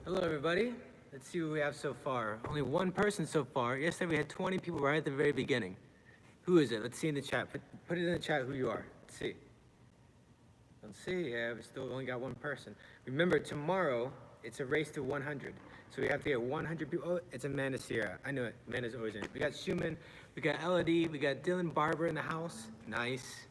Hello, everybody. Let's see what we have so far. Only one person so far. Yesterday we had 20 people right at the very beginning. Who is it? Let's see in the chat. Put it in the chat who you are. Let's see. Let's see. Yeah, we still only got one person. Remember, tomorrow it's a race to 100. So we have to get 100 people. Oh, it's Amanda Sierra. I knew it. Amanda's always in it. We got Schumann. We got Elodie. We got Dylan Barber in the house. Nice.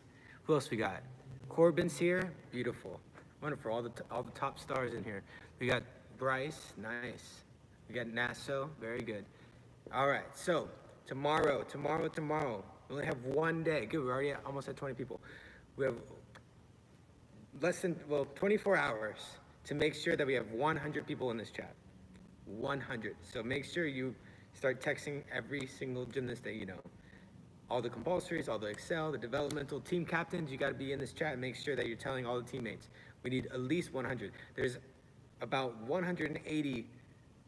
Who else we got? Corbin's here. Beautiful. Wonderful. All the top stars in here. We got Bryce. Nice. We got Nasso. Very good. All right. So tomorrow. We only have one day. Good. We're already almost at 20 people. We have less than 24 hours to make sure that we have 100 people in this chat. 100. So make sure you start texting every single gymnast that you know. All the compulsories, all the Excel, the developmental team captains, you got to be in this chat and make sure that you're telling all the teammates. We need at least 100. There's about 180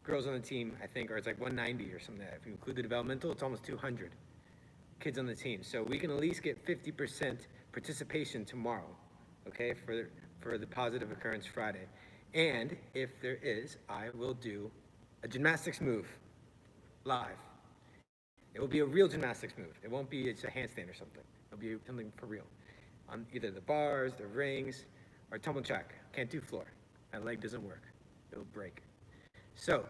girls on the team, I think, or it's like 190 or something like that. If you include the developmental, it's almost 200 kids on the team. So we can at least get 50% participation tomorrow, okay, for the positive occurrence Friday. And if there is, I will do a gymnastics move live. It will be a real gymnastics move. It won't be it's a handstand or something. It'll be something for real. On either the bars, the rings, or tumble jack. Can't do floor. My leg doesn't work. It'll break. So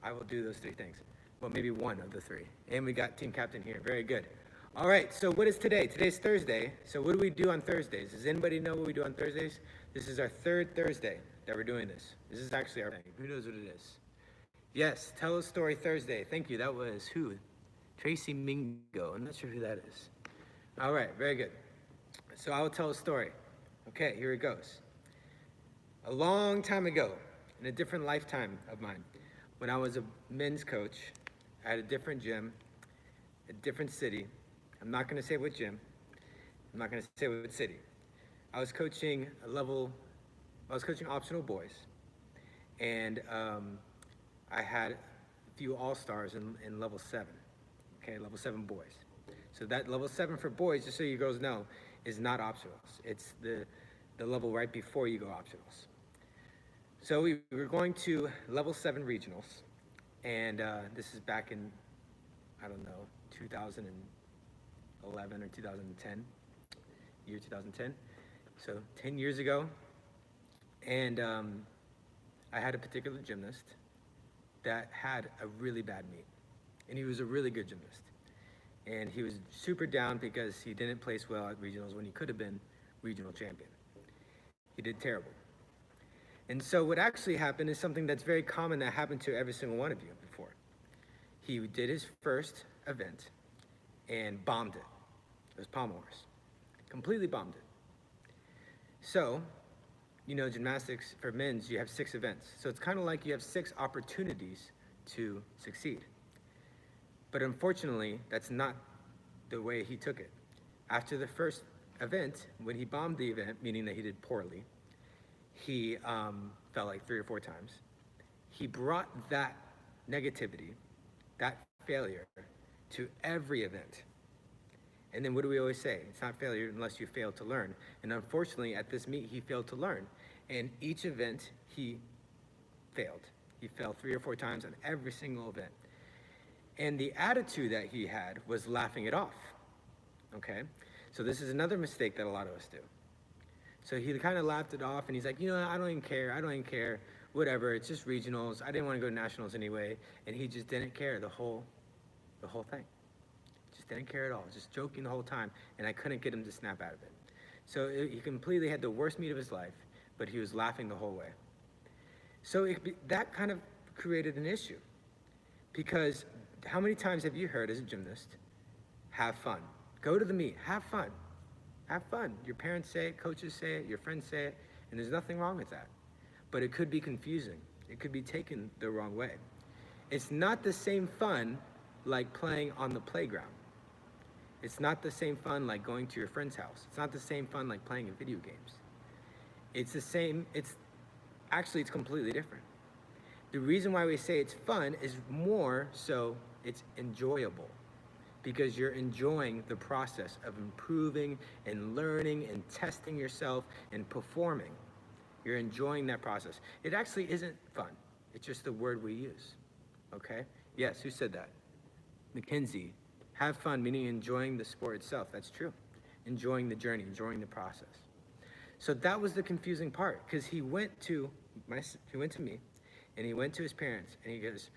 I will do those three things. Well, maybe one of the three. And we got team captain here. Very good. All right, so what is today? Today's Thursday. So what do we do on Thursdays? Does anybody know what we do on Thursdays? This is our third Thursday that we're doing this. This is actually our thing. Who knows what it is? Yes, Tell a Story Thursday. Thank you. That was who? Tracy Mingo. I'm not sure who that is. All right, very good. So I will tell a story. Okay, here it goes. A long time ago, in a different lifetime of mine, when I was a men's coach at a different gym, a different city. I'm not going to say what gym. I'm not going to say what city. I was coaching optional boys, and I had a few all-stars in level 7. Okay, level 7 boys. So that level 7 for boys, just so you girls know, is not optionals. It's the level right before you go optionals. So we were going to level 7 regionals, and this is back in, I don't know, 2011 or 2010, year 2010. So 10 years ago, and I had a particular gymnast that had a really bad meet. And he was a really good gymnast. And he was super down because he didn't place well at regionals when he could have been regional champion. He did terrible. And so what actually happened is something that's very common that happened to every single one of you before. He did his first event and bombed it. It was pommel horse. Completely bombed it. So, you know, gymnastics for men's, you have 6 events. So it's kind of like you have 6 opportunities to succeed. But unfortunately, that's not the way he took it. After the first event, when he bombed the event, meaning that he did poorly, he fell like 3 or 4 times. He brought that negativity, that failure, to every event. And then what do we always say? It's not failure unless you fail to learn. And unfortunately, at this meet, he failed to learn. And each event, he failed. He fell 3 or 4 times on every single event. And the attitude that he had was laughing it off, okay? So this is another mistake that a lot of us do. So he kind of laughed it off, and he's like, you know, I don't even care, whatever, it's just regionals. I didn't want to go to nationals anyway, and he just didn't care the whole thing. Just didn't care at all, just joking the whole time, and I couldn't get him to snap out of it. So he completely had the worst meet of his life, but he was laughing the whole way. So that kind of created an issue, because how many times have you heard as a gymnast, have fun? Go to the meet, have fun. Have fun. Your parents say it, coaches say it, your friends say it, and there's nothing wrong with that. But it could be confusing. It could be taken the wrong way. It's not the same fun like playing on the playground. It's not the same fun like going to your friend's house. It's not the same fun like playing in video games. It's the same, it's completely different. The reason why we say it's fun is more so it's enjoyable, because you're enjoying the process of improving and learning and testing yourself and performing. You're enjoying that process. It actually isn't fun. It's just the word we use, okay? Yes, who said that? Mackenzie. Have fun, meaning enjoying the sport itself. That's true. Enjoying the journey, enjoying the process. So that was the confusing part, because he went to me, and he went to his parents, and he goes,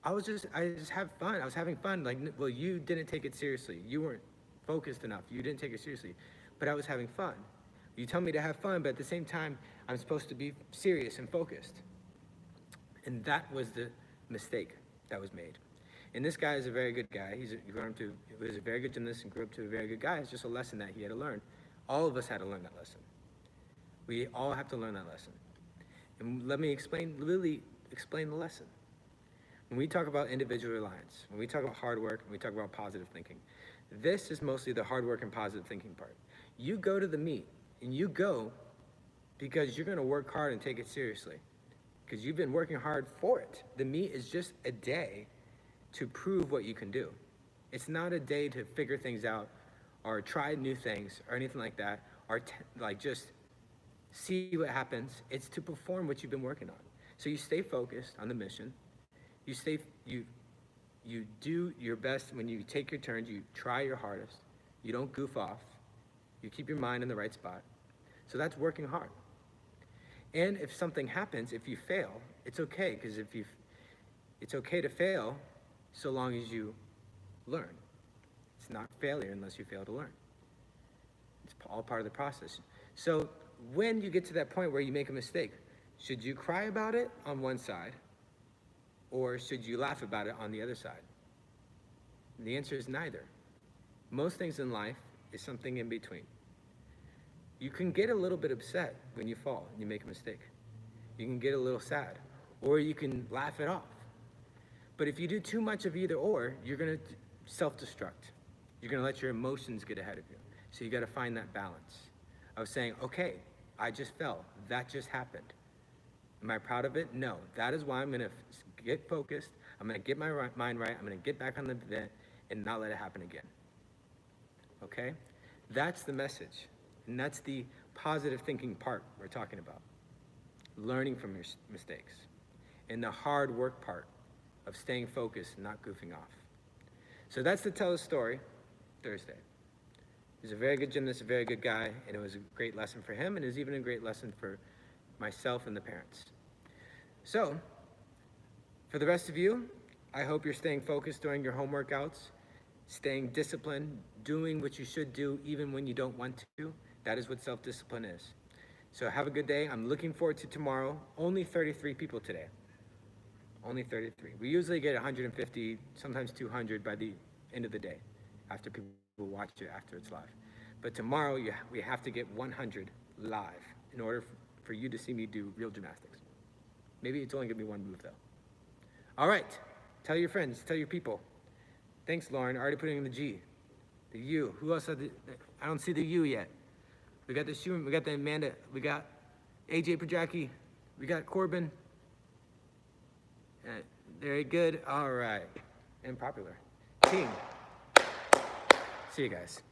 I just have fun. I was having fun. Like, well, you didn't take it seriously. You weren't focused enough. You didn't take it seriously. But I was having fun. You tell me to have fun, but at the same time, I'm supposed to be serious and focused. And that was the mistake that was made. And this guy is a very good guy. He was a very good gymnast and grew up to a very good guy. It's just a lesson that he had to learn. All of us had to learn that lesson. We all have to learn that lesson. And let me literally explain the lesson. When we talk about individual reliance, when we talk about hard work, when we talk about positive thinking, this is mostly the hard work and positive thinking part. You go to the meet, and you go because you're gonna work hard and take it seriously, because you've been working hard for it. The meet is just a day to prove what you can do. It's not a day to figure things out or try new things or anything like that, or just see what happens. It's to perform what you've been working on. So you stay focused on the mission. You do your best when you take your turns. You try your hardest. You don't goof off. You keep your mind in the right spot. So that's working hard. And if something happens, if you fail, it's okay, because it's okay to fail so long as you learn. It's not failure unless you fail to learn. It's all part of the process. So when you get to that point where you make a mistake, should you cry about it on one side, or should you laugh about it on the other side? And the answer is neither. Most things in life is something in between. You can get a little bit upset when you fall and you make a mistake. You can get a little sad, or you can laugh it off. But if you do too much of either or, you're gonna self-destruct. You're gonna let your emotions get ahead of you. So you gotta find that balance of saying, okay, I just fell, that just happened. Am I proud of it? No. That is why I'm gonna get focused, I'm gonna get my mind right, I'm gonna get back on the event and not let it happen again. Okay? That's the message. And that's the positive thinking part we're talking about. Learning from your mistakes. And the hard work part of staying focused and not goofing off. So that's the Tell a Story Thursday. He's a very good gymnast, a very good guy, and it was a great lesson for him, and it was even a great lesson for myself and the parents. So, for the rest of you, I hope you're staying focused during your home workouts, staying disciplined, doing what you should do even when you don't want to. That is what self-discipline is. So have a good day. I'm looking forward to tomorrow. Only 33 people today. Only 33. We usually get 150, sometimes 200 by the end of the day, after people watch it after it's live. But tomorrow, we have to get 100 live in order for you to see me do real gymnastics. Maybe it's only gonna be one move though. All right, tell your friends, tell your people. Thanks, Lauren. Already putting in the G. The U. Who else had I don't see the U yet. We got the Schumann, we got the Amanda, we got AJ Projacki, we got Corbin. Very good. All right. And popular. Team. See you guys.